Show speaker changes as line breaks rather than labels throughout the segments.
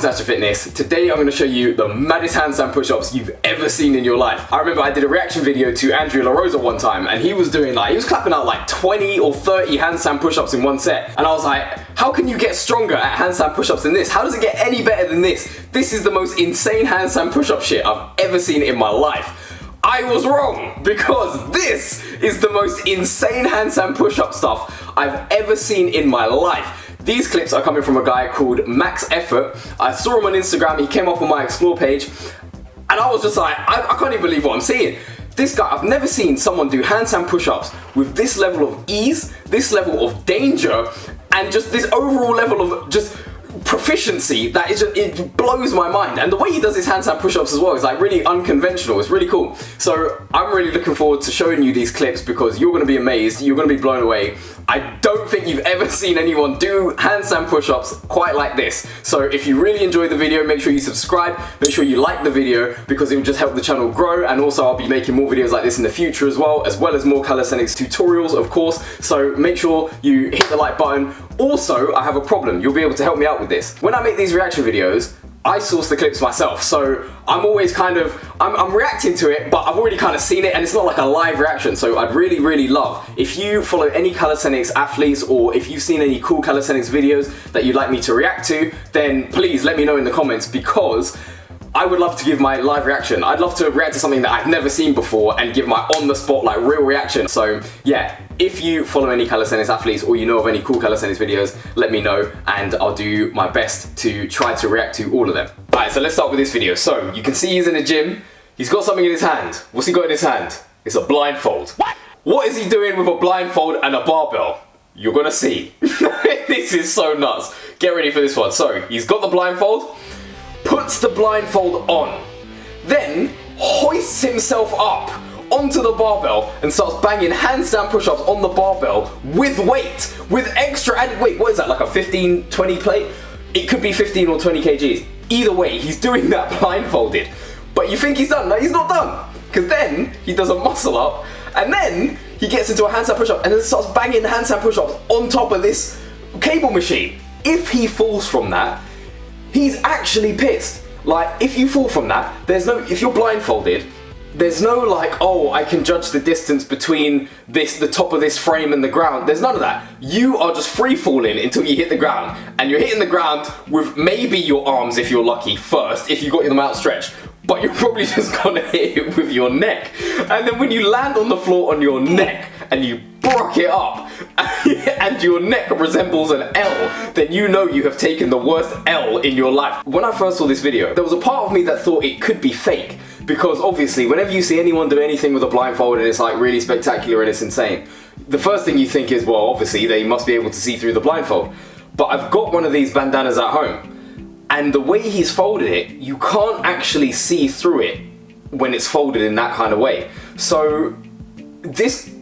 welcome to Ashton Fitness. Today I'm going to show you the maddest handstand push-ups you've ever seen in your life. I remember I did a reaction video to Andrew LaRosa one time and he was doing he was clapping out like 20 or 30 handstand push-ups in one set. And I was like, how can you get stronger at handstand push-ups than this? How does it get any better than this? This is the most insane handstand push-up shit I've ever seen in my life. I was wrong, because this is the most insane handstand push-up stuff I've ever seen in my life. These clips are coming from a guy called Maxefrt. I saw him on Instagram, he came up on my explore page, and I was just like, I can't even believe what I'm seeing. This guy, I've never seen someone do handstand push-ups with this level of ease, this level of danger, and just this overall level of just proficiency that is just, it blows my mind. And the way he does his handstand push-ups as well is like really unconventional. It's really cool. So I'm really looking forward to showing you these clips because you're going to be amazed, you're going to be blown away. I don't think you've ever seen anyone do handstand push-ups quite like this. So if you really enjoyed the video, make sure you subscribe, make sure you like the video because it will just help the channel grow, and also I'll be making more videos like this in the future as well as more calisthenics tutorials, of course. So make sure you hit the like button. Also, I have a problem. You'll be able to help me out with this. When I make these reaction videos, I source the clips myself, so I'm always kind of, I'm reacting to it, but I've already kind of seen it and it's not like a live reaction. So I'd really love if you follow any calisthenics athletes, or if you've seen any cool calisthenics videos that you'd like me to react to, then please let me know in the comments, because I would love to give my live reaction. I'd love to react to something that I've never seen before and give my on the spot like real reaction. So yeah, if you follow any calisthenics athletes or you know of any cool calisthenics videos, let me know and I'll do my best to try to react to all of them. Alright, so let's start with this video. So you can see he's in the gym. He's got something in his hand. What's he got in his hand? It's a blindfold. What is he doing with a blindfold and a barbell? You're gonna see. This is so nuts. Get ready for this one. So he's got the blindfold, puts the blindfold on, then hoists himself up onto the barbell and starts banging handstand push-ups on the barbell with weight, with extra added weight. What is that, like a 15, 20 plate? It could be 15 or 20 kgs. Either way, he's doing that blindfolded. But you think he's done? No, he's not done. Because then he does a muscle up and then he gets into a handstand push-up and then starts banging handstand push-ups on top of this cable machine. If he falls from that, he's actually pissed. Like, if you fall from that, if you're blindfolded, there's no like, oh, I can judge the distance between the top of this frame and the ground. There's none of that. You are just free falling until you hit the ground. And you're hitting the ground with maybe your arms, if you're lucky, first, if you got them outstretched. But you're probably just gonna hit it with your neck. And then when you land on the floor on your neck and you brock it up and your neck resembles an L, then you know you have taken the worst L in your life. When I first saw this video, there was a part of me that thought it could be fake, because obviously whenever you see anyone do anything with a blindfold and it's like really spectacular and it's insane, the first thing you think is, well, obviously they must be able to see through the blindfold. But I've got one of these bandanas at home, and the way he's folded it, you can't actually see through it when it's folded in that kind of way. So this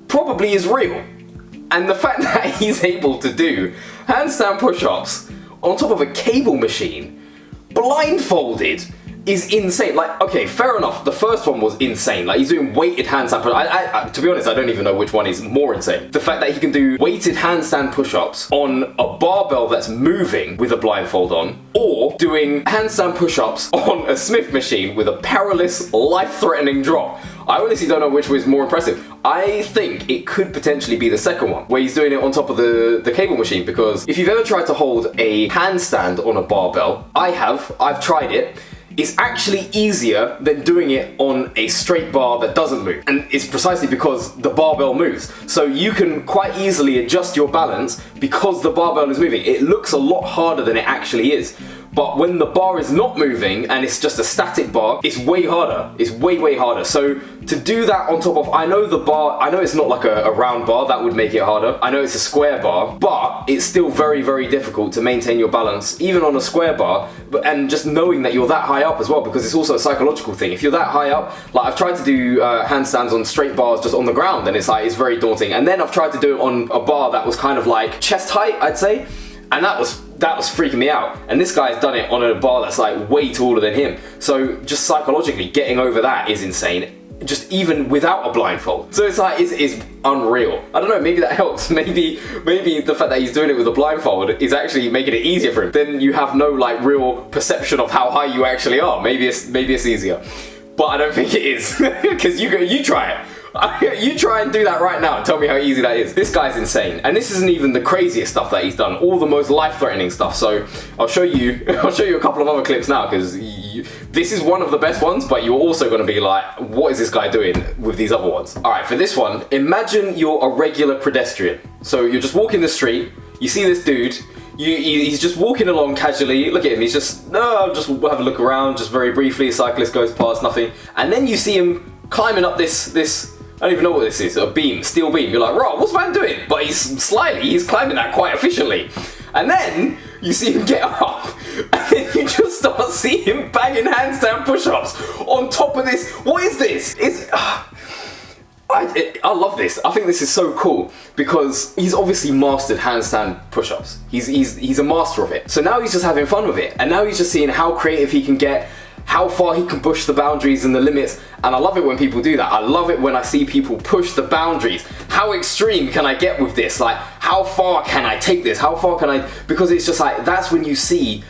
probably is real. And the fact that he's able to do handstand push-ups on top of a cable machine, blindfolded, is insane. Like, okay, fair enough, the first one was insane. Like, he's doing weighted handstand push-ups. To be honest, I don't even know which one is more insane. The fact that he can do weighted handstand push-ups on a barbell that's moving with a blindfold on, or doing handstand push-ups on a Smith machine with a perilous, life-threatening drop. I honestly don't know which was more impressive. I think it could potentially be the second one, where he's doing it on top of the cable machine, because if you've ever tried to hold a handstand on a barbell, I've tried it. It's actually easier than doing it on a straight bar that doesn't move. And it's precisely because the barbell moves. So you can quite easily adjust your balance because the barbell is moving. It looks a lot harder than it actually is. But when the bar is not moving and it's just a static bar, it's way harder. It's way harder. So to do that on top of, I know the bar, I know it's not like a round bar, that would make it harder. I know it's a square bar, but it's still very difficult to maintain your balance, even on a square bar, and just knowing that you're that high up as well, because it's also a psychological thing. If you're that high up, like I've tried to do handstands on straight bars just on the ground, and it's very daunting. And then I've tried to do it on a bar that was kind of like chest height, I'd say, and that was freaking me out. And this guy's done it on a bar that's like way taller than him. So just psychologically getting over that is insane. just even without a blindfold. So it's like, it's unreal. I don't know, maybe that helps. Maybe the fact that he's doing it with a blindfold is actually making it easier for him. Then you have no like real perception of how high you actually are. Maybe it's easier. But I don't think it is. Because you try it. You try and do that right now and tell me how easy that is. This guy's insane. And this isn't even the craziest stuff that he's done, all the most life-threatening stuff. So I'll show you a couple of other clips now, because this is one of the best ones, but you're also going to be like, what is this guy doing with these other ones? Alright, for this one, imagine you're a regular pedestrian. So you're just walking the street, you see this dude, he's just walking along casually. Look at him, he's just have a look around, just very briefly. A cyclist goes past, nothing. And then you see him climbing up this I don't even know what this is, a beam, steel beam. You're like, right, what's man doing? But he's climbing that quite efficiently. And then you see him get up, and then you just start seeing him banging handstand push-ups on top of this. What is this? I love this. I think this is so cool because he's obviously mastered handstand push-ups. He's a master of it. So now he's just having fun with it, and now he's just seeing how creative he can get, how far he can push the boundaries and the limits. And I love it when people do that. I love it when I see people push the boundaries. How extreme can I get with this? Like, how far can I take this? How far can I? Because it's just like, that's when you see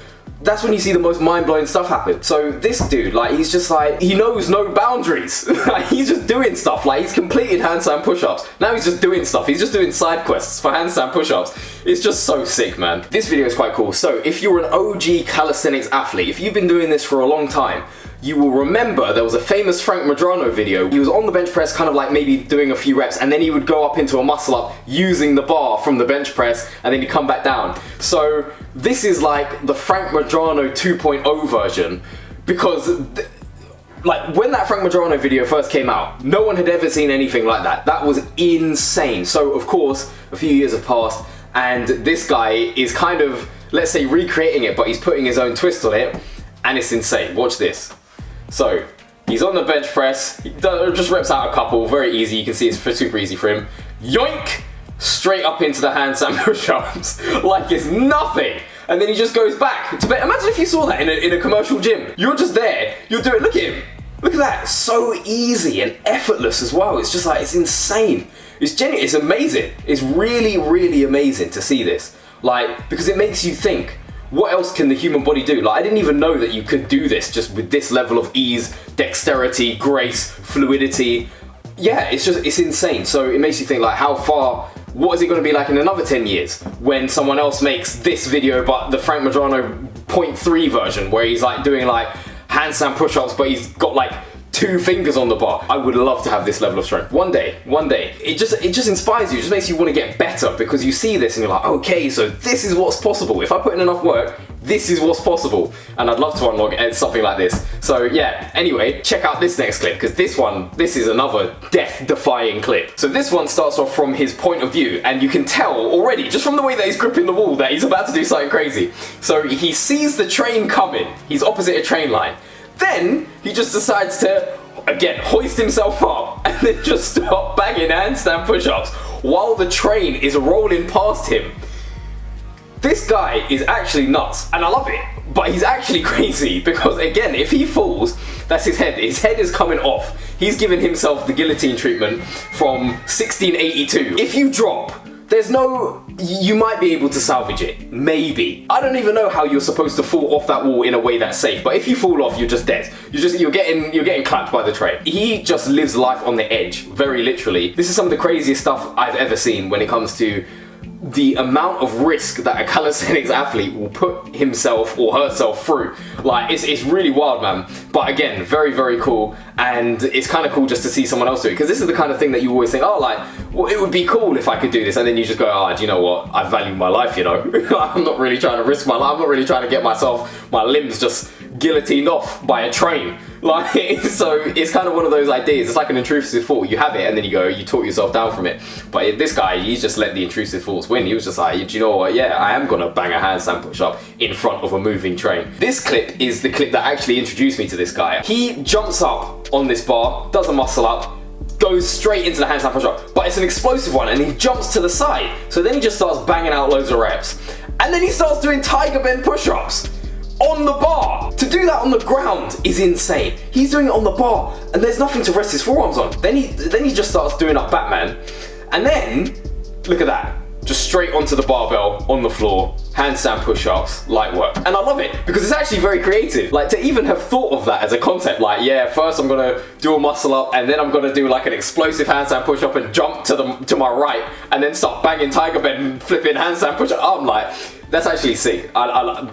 the most mind-blowing stuff happen. So this dude, like, he's just like, he knows no boundaries. Like, he's just doing stuff. Like, he's completed handstand push-ups. Now he's just doing stuff. He's just doing side quests for handstand push-ups. It's just so sick, man. This video is quite cool. So if you're an OG calisthenics athlete, if you've been doing this for a long time, you will remember there was a famous Frank Medrano video. He was on the bench press, kind of like maybe doing a few reps, and then he would go up into a muscle up using the bar from the bench press, and then he'd come back down. So this is like the Frank Medrano 2.0 version, because like when that Frank Medrano video first came out, no one had ever seen anything like that. That was insane. So of course, a few years have passed, and this guy is kind of, let's say, recreating it, but he's putting his own twist on it, and it's insane. Watch this. So he's on the bench press, he just reps out a couple, very easy. You can see it's super easy for him. Yoink! Straight up into the handstand push-ups like it's nothing. And then he just goes back to bed. Imagine if you saw that in a commercial gym. You're just there, you're doing, look at him. Look at that, so easy and effortless as well. It's just like, it's insane. It's genuine, it's amazing. It's really, really amazing to see this. Like, because it makes you think, what else can the human body do? Like, I didn't even know that you could do this just with this level of ease, dexterity, grace, fluidity. Yeah, it's insane. So it makes you think, like, how far, what is it going to be like in another 10 years when someone else makes this video, but the Frank Medrano 0.3 version, where he's like doing like handstand push-ups, but he's got like 2 fingers on the bar. I would love to have this level of strength. One day. It just inspires you. It just makes you want to get better, because you see this and you're like, okay, so this is what's possible. If I put in enough work, this is what's possible. And I'd love to unlock something like this. So yeah, anyway, check out this next clip, because this is another death-defying clip. So this one starts off from his point of view, and you can tell already, just from the way that he's gripping the wall, that he's about to do something crazy. So he sees the train coming. He's opposite a train line. Then he just decides to, again, hoist himself up and then just start banging handstand push-ups while the train is rolling past him. This guy is actually nuts, and I love it, but he's actually crazy, because again, if he falls, that's his head. His head is coming off. He's given himself the guillotine treatment from 1682. If you drop, you might be able to salvage it, maybe. I don't even know how you're supposed to fall off that wall in a way that's safe, but if you fall off, you're just dead. You're getting clapped by the train. He just lives life on the edge, very literally. This is some of the craziest stuff I've ever seen when it comes to the amount of risk that a calisthenics athlete will put himself or herself through. Like, it's really wild, man. But again, very, very cool. And it's kind of cool just to see someone else do it, because this is the kind of thing that you always think, oh, like, well, it would be cool if I could do this. And then you just go, oh, do you know what? I value my life, you know? I'm not really trying to risk my life. I'm not really trying to get my limbs just guillotined off by a train. Like, so it's kind of one of those ideas. It's like an intrusive thought. You have it, and then you talk yourself down from it. But this guy, he just let the intrusive thoughts win. He was just like, do you know what? Yeah, I am gonna bang a handstand push-up in front of a moving train. This clip is the clip that actually introduced me to this guy. He jumps up on this bar, does a muscle up, goes straight into the handstand push-up, but it's an explosive one, and he jumps to the side. So then he just starts banging out loads of reps, and then he starts doing tiger bend push-ups on the bar. To do that on the ground is insane. He's doing it on the bar and there's nothing to rest his forearms on. Then he just starts doing up Batman. And then, look at that. Just straight onto the barbell, on the floor, handstand push-ups, light work. And I love it, because it's actually very creative. Like, to even have thought of that as a concept, like, yeah, first I'm gonna do a muscle up, and then I'm gonna do like an explosive handstand push-up and jump to my right, and then start banging tiger bend and flipping handstand push-up. I'm like, that's actually sick.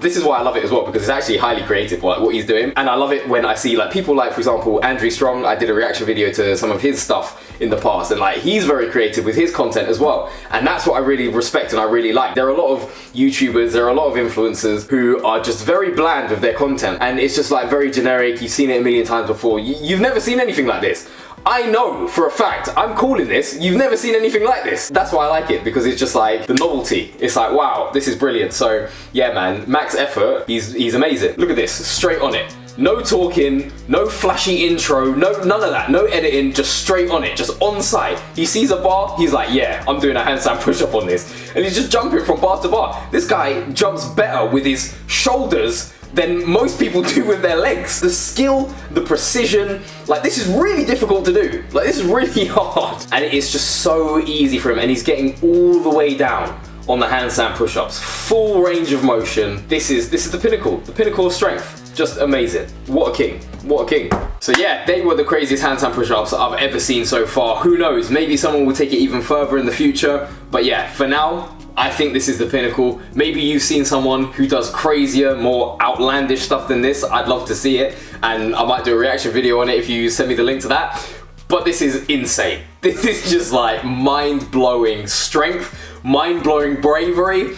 This is why I love it as well, because it's actually highly creative, like, what he's doing. And I love it when I see like people like, for example, Andrew Strong. I did a reaction video to some of his stuff in the past, and like, he's very creative with his content as well. And that's what I really respect and I really like. There are a lot of YouTubers, there are a lot of influencers who are just very bland with their content, and it's just like very generic. You've seen it a million times before. You've never seen anything like this. I know for a fact, I'm calling this, you've never seen anything like this. That's why I like it, because it's just like the novelty. It's like, wow, this is brilliant. So yeah, man, Maxefrt, he's amazing. Look at this, straight on it. No talking, no flashy intro, none of that, no editing, just straight on it, just on site. He sees a bar, he's like, yeah, I'm doing a handstand push-up on this. And he's just jumping from bar to bar. This guy jumps better with his shoulders than most people do with their legs. The skill, the precision, like, this is really difficult to do. Like, this is really hard. And it's just so easy for him, and he's getting all the way down on the handstand push-ups. Full range of motion. This is the pinnacle of strength. Just amazing. What a king. What a king. So yeah, they were the craziest handstand push-ups I've ever seen so far. Who knows, maybe someone will take it even further in the future. But yeah, for now, I think this is the pinnacle. Maybe you've seen someone who does crazier, more outlandish stuff than this. I'd love to see it, and I might do a reaction video on it if you send me the link to that. But this is insane. This is just like mind-blowing strength, mind-blowing bravery.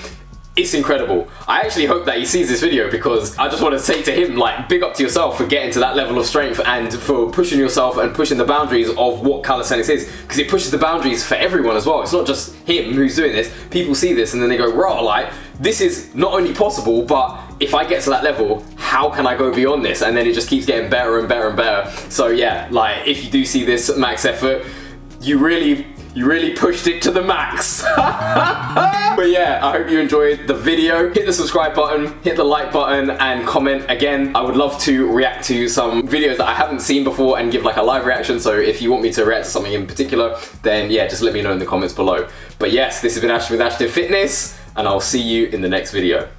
It's incredible. I actually hope that he sees this video, because I just want to say to him, like, big up to yourself for getting to that level of strength and for pushing yourself and pushing the boundaries of what calisthenics is, because it pushes the boundaries for everyone as well. It's not just him who's doing this. People see this and then they go, raw, like, this is not only possible, but if I get to that level, how can I go beyond this? And then it just keeps getting better and better and better. So yeah, like, if you do see this Maxefrt, you really pushed it to the max. But yeah, I hope you enjoyed the video. Hit the subscribe button, hit the like button, and comment again. I would love to react to some videos that I haven't seen before and give like a live reaction. So if you want me to react to something in particular, then yeah, just let me know in the comments below. But yes, this has been Ashton with Ashton Fitness, and I'll see you in the next video.